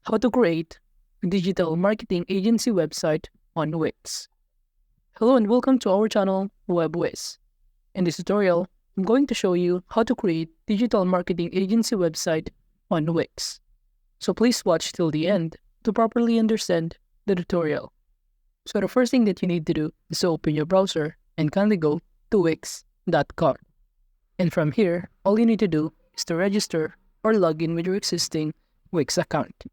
How to create a digital marketing agency website on Wix. Hello and welcome to our channel, Whizz. In this tutorial, I'm going to show you how to create digital marketing agency website on Wix. So please watch till the end to properly understand the tutorial. So the first thing that you need to do is to open your browser and kindly go to wix.com. And from here, all you need to do is to register or log in with your existing Wix account.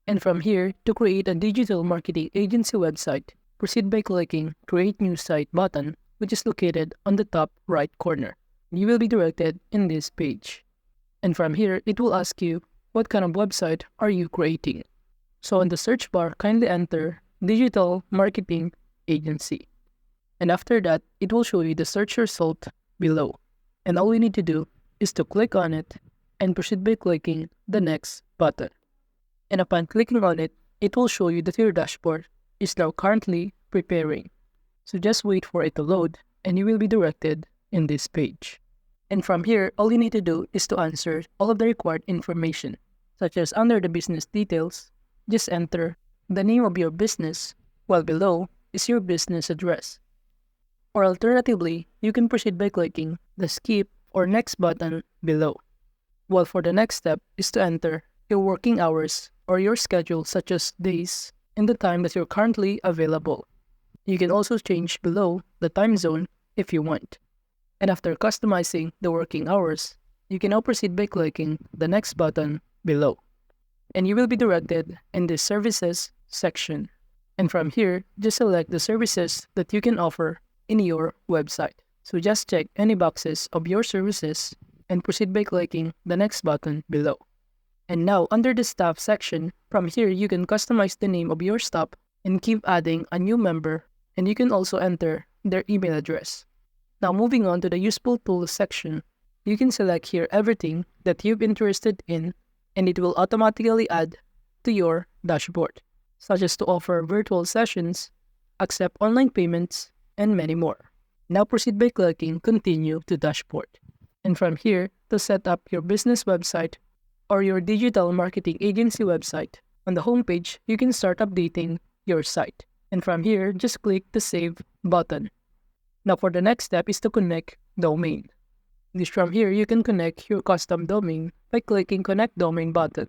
And from here, to create a digital marketing agency website, proceed by clicking Create New Site button, which is located on the top right corner. You will be directed in this page. And from here, it will ask you, what kind of website are you creating? So in the search bar, kindly enter Digital Marketing Agency. And after that, it will show you the search result below. And all you need to do is to click on it and proceed by clicking the Next button. And upon clicking on it, it will show you that your dashboard is now currently preparing. So just wait for it to load and you will be directed in this page. And from here, all you need to do is to answer all of the required information, such as under the business details, just enter the name of your business, while below is your business address. Or alternatively, you can proceed by clicking the Skip or Next button below. While for the next step is to enter your working hours or your schedule, such as days and the time that you're currently available. You can also change below the time zone if you want. And after customizing the working hours, you can now proceed by clicking the Next button below. And you will be directed in the Services section. And from here, just select the services that you can offer in your website. So just check any boxes of your services and proceed by clicking the Next button below. And now, under the Staff section, from here you can customize the name of your staff and keep adding a new member, and you can also enter their email address. Now moving on to the Useful Tools section, you can select here everything that you're interested in, and it will automatically add to your dashboard, such as to offer virtual sessions, accept online payments, and many more. Now proceed by clicking Continue to Dashboard. And from here, to set up your business website or your digital marketing agency website, on the home page, you can start updating your site. And from here, just click the Save button. Now for the next step is to connect domain. This from here, you can connect your custom domain by clicking Connect Domain button.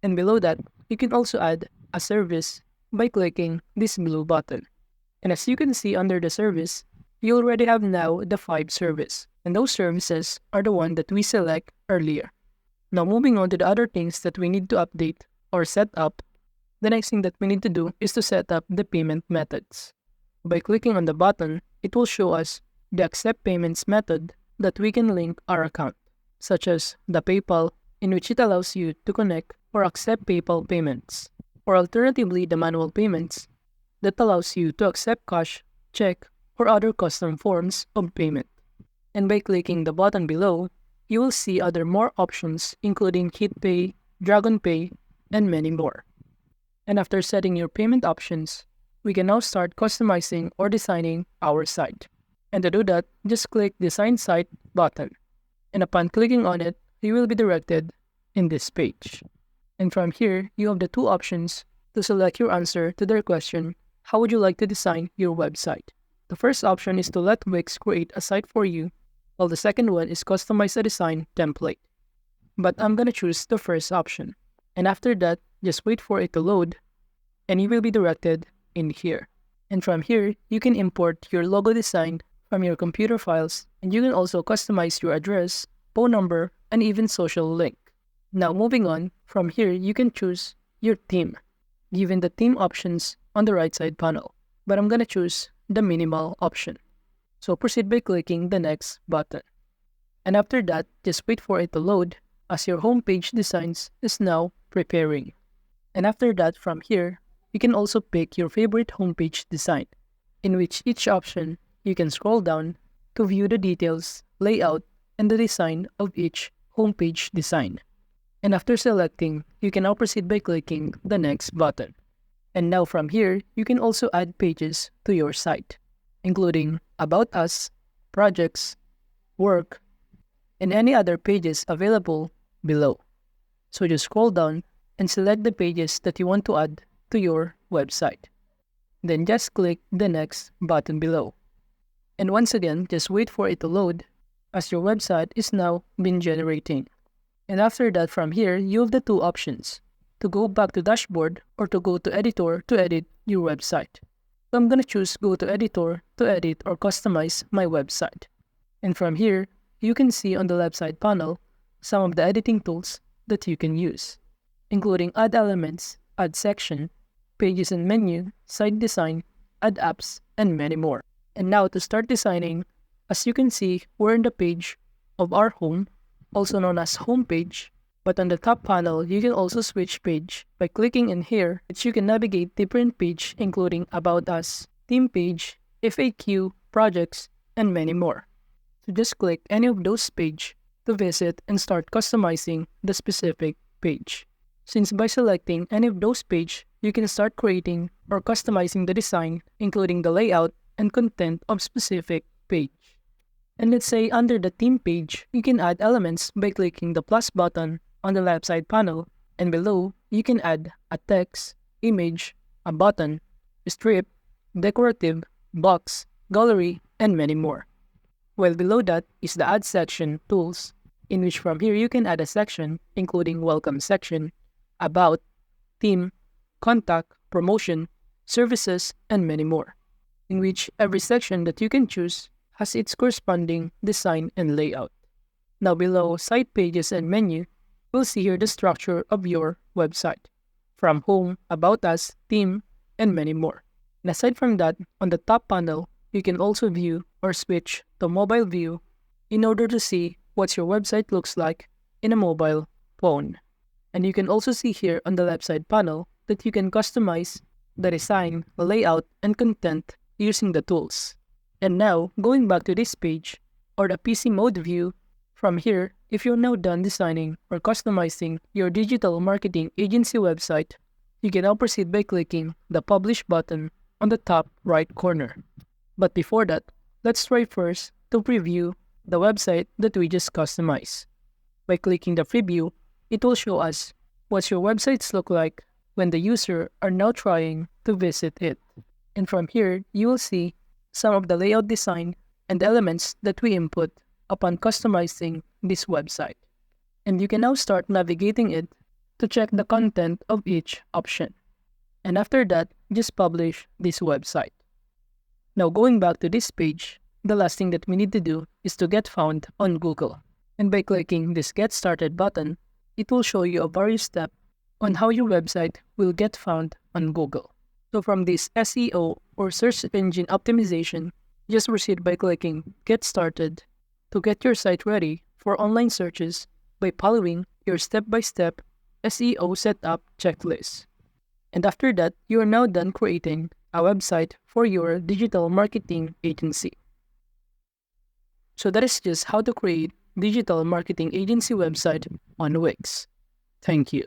And below that, you can also add a service by clicking this blue button. And as you can see under the service, you already have now the 5 services. And those services are the one that we select earlier. Now moving on to the other things that we need to update or set up, the next thing that we need to do is to set up the payment methods. By clicking on the button, it will show us the accept payments method that we can link our account, such as the PayPal, in which it allows you to connect or accept PayPal payments, or alternatively the manual payments that allows you to accept cash, check, or other custom forms of payment. And by clicking the button below, you will see other more options including HitPay, Dragon Pay, and many more. And after setting your payment options, we can now start customizing or designing our site. And to do that, just click Design Site button. And upon clicking on it, you will be directed in this page. And from here, you have the 2 options to select your answer to their question, how would you like to design your website? The first option is to let Wix create a site for you, while the second one is customize a design template. But I'm gonna choose the first option. And after that, just wait for it to load, and you will be directed in here. And from here, you can import your logo design from your computer files, and you can also customize your address, phone number, and even social link. Now moving on, from here, you can choose your theme, given the theme options on the right side panel. But I'm gonna choose the minimal option. So proceed by clicking the Next button. And after that, just wait for it to load as your homepage designs is now preparing. And after that, from here, you can also pick your favorite homepage design, in which each option you can scroll down to view the details, layout, and the design of each homepage design. And after selecting, you can now proceed by clicking the Next button. And now from here, you can also add pages to your site, including About Us, Projects, Work, and any other pages available below. So just scroll down and select the pages that you want to add to your website. Then just click the next button below. And once again, just wait for it to load as your website is now been generating. And after that, from here, you have the two options: to go back to dashboard or to go to editor to edit your website. So I'm going to choose go to editor to edit or customize my website. And from here, you can see on the left side panel some of the editing tools that you can use, including add elements, add section, pages and menu, site design, add apps, and many more. And now to start designing, as you can see, we're in the page of our home, also known as home page. But on the top panel, you can also switch page by clicking in here, which you can navigate different page including About Us, Theme page, FAQ, projects, and many more. So just click any of those page to visit and start customizing the specific page. Since by selecting any of those page, you can start creating or customizing the design, including the layout and content of specific page. And let's say under the theme page, you can add elements by clicking the plus button on the left side panel, and below, you can add a text, image, a button, strip, decorative, box, gallery, and many more. While below that is the add section tools, in which from here you can add a section including welcome section, about, theme, contact, promotion, services, and many more, in which every section that you can choose has its corresponding design and layout. Now below site pages and menu, we'll see here the structure of your website, from home, about us, theme, and many more. And aside from that, on the top panel, you can also view or switch to mobile view in order to see what your website looks like in a mobile phone. And you can also see here on the left side panel that you can customize the design, layout, and content using the tools. And now, going back to this page, or the PC mode view, from here, if you're now done designing or customizing your digital marketing agency website, you can now proceed by clicking the Publish button on the top right corner. But before that, let's try first to preview the website that we just customized. By clicking the preview, it will show us what your websites look like when the user are now trying to visit it. And from here, you will see some of the layout design and elements that we input upon customizing this website. And you can now start navigating it to check the content of each option. And after that, just publish this website. Now going back to this page, the last thing that we need to do is to get found on Google. And by clicking this Get Started button, it will show you a various steps on how your website will get found on Google. So from this SEO or search engine optimization, just proceed by clicking Get Started to get your site ready for online searches by following your step-by-step SEO setup checklist. And after that, you are now done creating a website for your digital marketing agency. So that is just how to create digital marketing agency website on Wix. Thank you.